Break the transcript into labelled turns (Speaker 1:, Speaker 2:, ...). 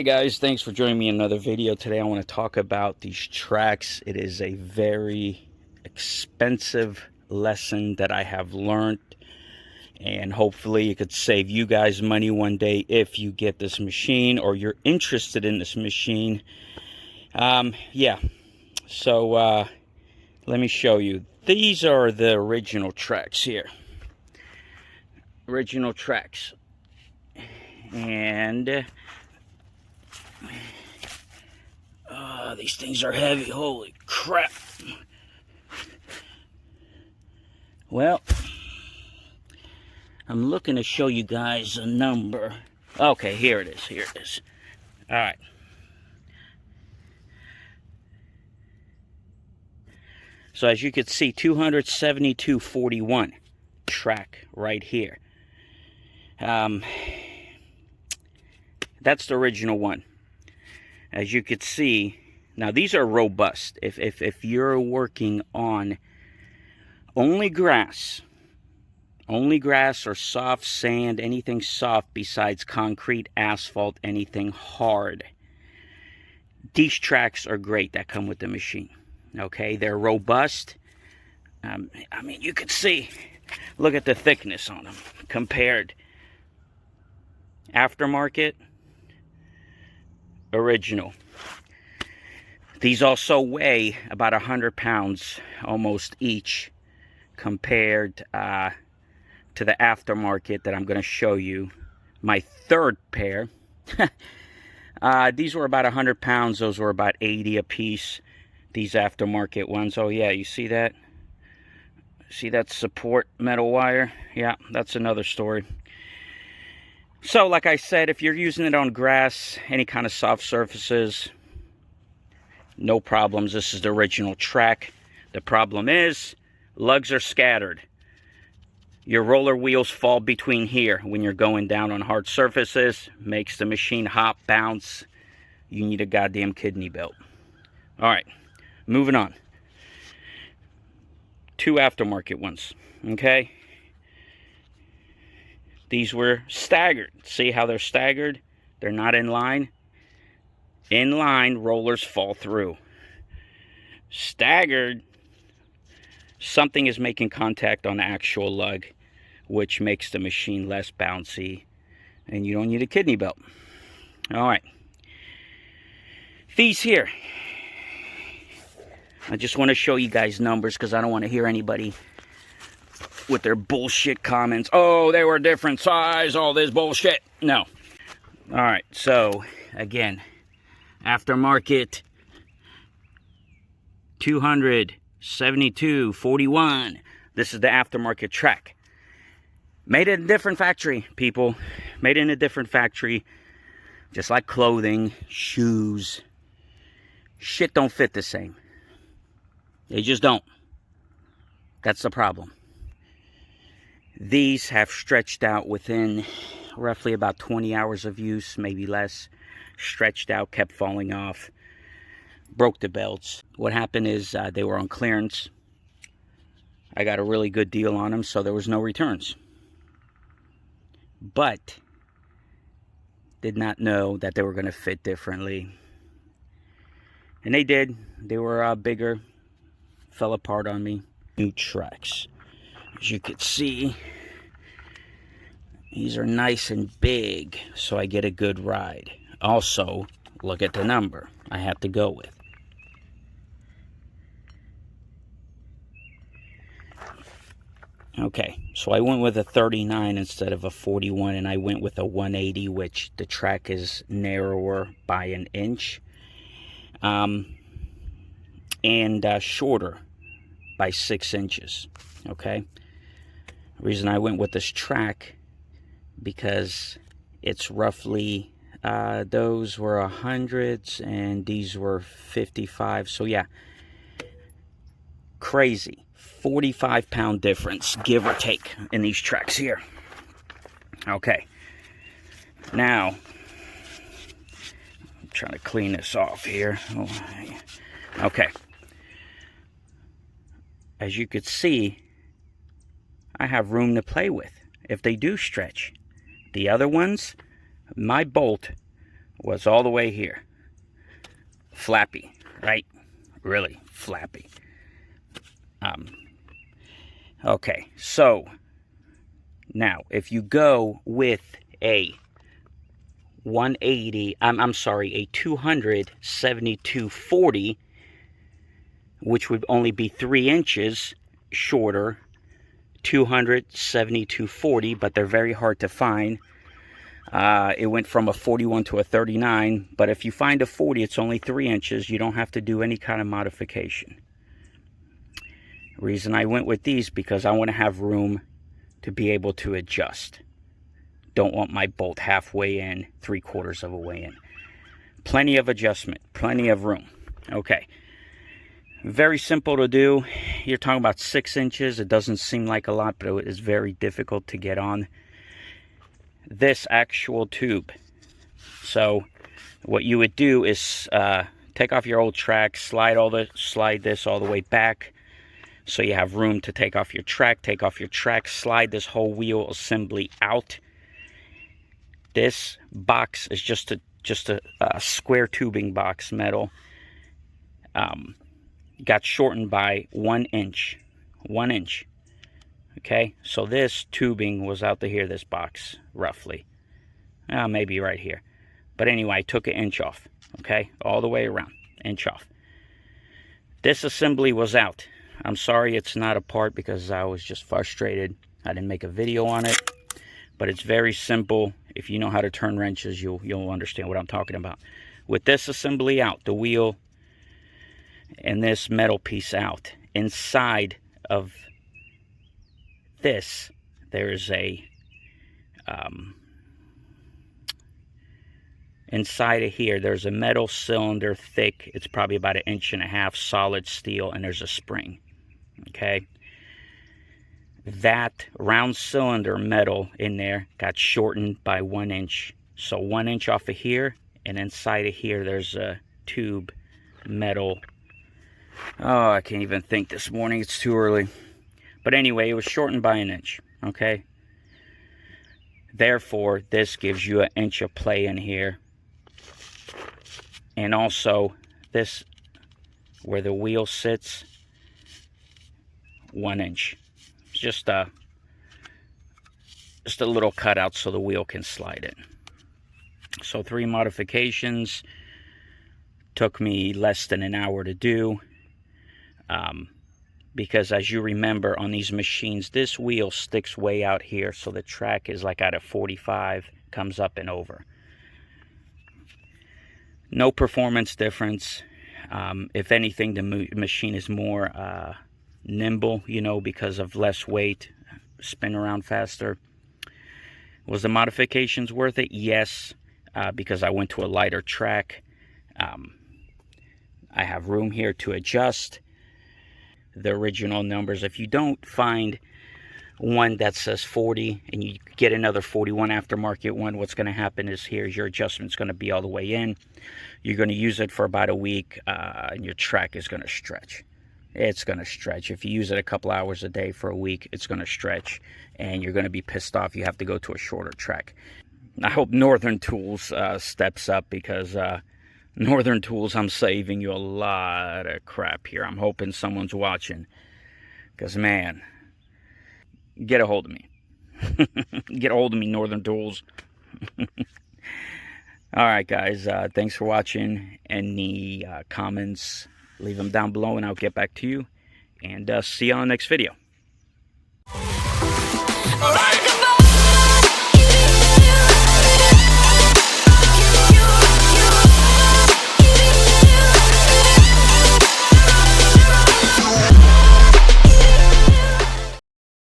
Speaker 1: Hey guys, thanks for joining me in another video. Today I want to talk about these tracks. It is a very expensive lesson that I have learned, and hopefully it could save you guys money one day if you get this machine or you're interested in this machine. Yeah, so let me show you. These are the original tracks here. Original tracks. And these things are heavy. Holy crap. Well, I'm looking to show you guys a number. Okay, here it is. Here it is. All right. So as you can see, 272.41 track right here. That's the original one. As you can see, now these are robust. If you're working on only grass or soft sand, anything soft besides concrete, asphalt, anything hard, these tracks are great that come with the machine. Okay, they're robust. I mean, you could see, look at the thickness on them compared. Aftermarket, original. These also weigh about 100 pounds almost each, compared to the aftermarket that I'm going to show you. My third pair, these were about 100 pounds. Those were about 80 a piece. These aftermarket ones. Oh yeah, you see that? See that support metal wire? Yeah, that's another story. So like I said, if you're using it on grass, any kind of soft surfaces, no problems. This is the original track. The problem is, lugs are scattered. Your roller wheels fall between here when you're going down on hard surfaces. Makes the machine hop, bounce. You need a goddamn kidney belt. Alright, moving on. Two aftermarket ones, okay? These were staggered. See how they're staggered? They're not in line. In line, rollers fall through. Staggered, something is making contact on the actual lug, which makes the machine less bouncy, and you don't need a kidney belt. All right. These here, I just want to show you guys numbers because I don't want to hear anybody with their bullshit comments. Oh, they were different size, all this bullshit. No. All right, so again, aftermarket 272.41. This is the aftermarket track. Made in a different factory, people. Made in a different factory. Just like clothing, shoes. Shit don't fit the same. They just don't. That's the problem. These have stretched out within roughly about 20 hours of use, maybe less. Stretched out, kept falling off. Broke the belts. What happened is they were on clearance. I got a really good deal on them, so there was no returns. But did not know that they were going to fit differently. And they did. They were bigger. Fell apart on me. New tracks. As you can see, these are nice and big, so I get a good ride. Also, look at the number I have to go with. Okay, so I went with a 39 instead of a 41, and I went with a 180, which the track is narrower by an inch, and shorter by 6 inches. Okay, the reason I went with this track, because it's roughly, those were 100s and these were 55. So yeah, crazy 45-pound difference, give or take, in these tracks here. Okay, now I'm trying to clean this off here. Okay, as you could see, I have room to play with if they do stretch. The other ones, my bolt was all the way here. Flappy, right? Really flappy. Okay, so now if you go with a 180, I'm sorry, a 272/40, which would only be 3 inches shorter, 272/40, but they're very hard to find. It went from a 41 to a 39, but if you find a 40, it's only 3 inches. You don't have to do any kind of modification. The reason I went with these, because I want to have room to be able to adjust. Don't want my bolt halfway in, 3/4 of a way in. Plenty of adjustment, plenty of room. Okay. Very simple to do. You're talking about 6 inches. It doesn't seem like a lot, but it is very difficult to get on this actual tube. So what you would do is take off your old track, slide this all the way back, so you have room to take off your track. Take off your track, slide this whole wheel assembly out. This box is just a square tubing box, metal. Got shortened by 1 inch. 1 inch. Okay, so this tubing was out to here, this box, roughly. Maybe right here. But anyway, I took 1 inch off. Okay, all the way around, inch off. This assembly was out. I'm sorry it's not apart because I was just frustrated. I didn't make a video on it. But it's very simple. If you know how to turn wrenches, you'll understand what I'm talking about. With this assembly out, the wheel and this metal piece out, inside of this, there's a inside of here, there's a metal cylinder, thick. It's probably about 1.5 inches, solid steel, and there's a spring. Okay. That round cylinder metal in there got shortened by 1 inch. So 1 inch off of here, and inside of here there's a tube metal. Oh, I can't even think this morning. It's too early. But anyway, it was shortened by 1 inch. Okay. Therefore, this gives you 1 inch of play in here. And also, this, where the wheel sits, 1 inch. Just a little cutout so the wheel can slide in. So 3 modifications. Took me less than an hour to do. Because as you remember, on these machines, this wheel sticks way out here, so the track is like at a 45, comes up and over. No performance difference. If anything, the machine is more nimble, you know, because of less weight, spin around faster. Was the modifications worth it? Yes, because I went to a lighter track. I have room here to adjust the original numbers. If you don't find one that says 40 and you get another 41 aftermarket one, what's going to happen is here's your adjustment's going to be all the way in. You're going to use it for about a week, and your track is going to stretch. It's going to stretch. If you use it a couple hours a day for a week, it's going to stretch, and you're going to be pissed off. You have to go to a shorter track. I hope Northern Tools steps up, because Northern Tools, I'm saving you a lot of crap here. I'm hoping someone's watching, because, man, get a hold of me. Get a hold of me, Northern Tools. All right, guys. Thanks for watching. Any comments, leave them down below, and I'll get back to you. And see you on the next video.
Speaker 2: All right.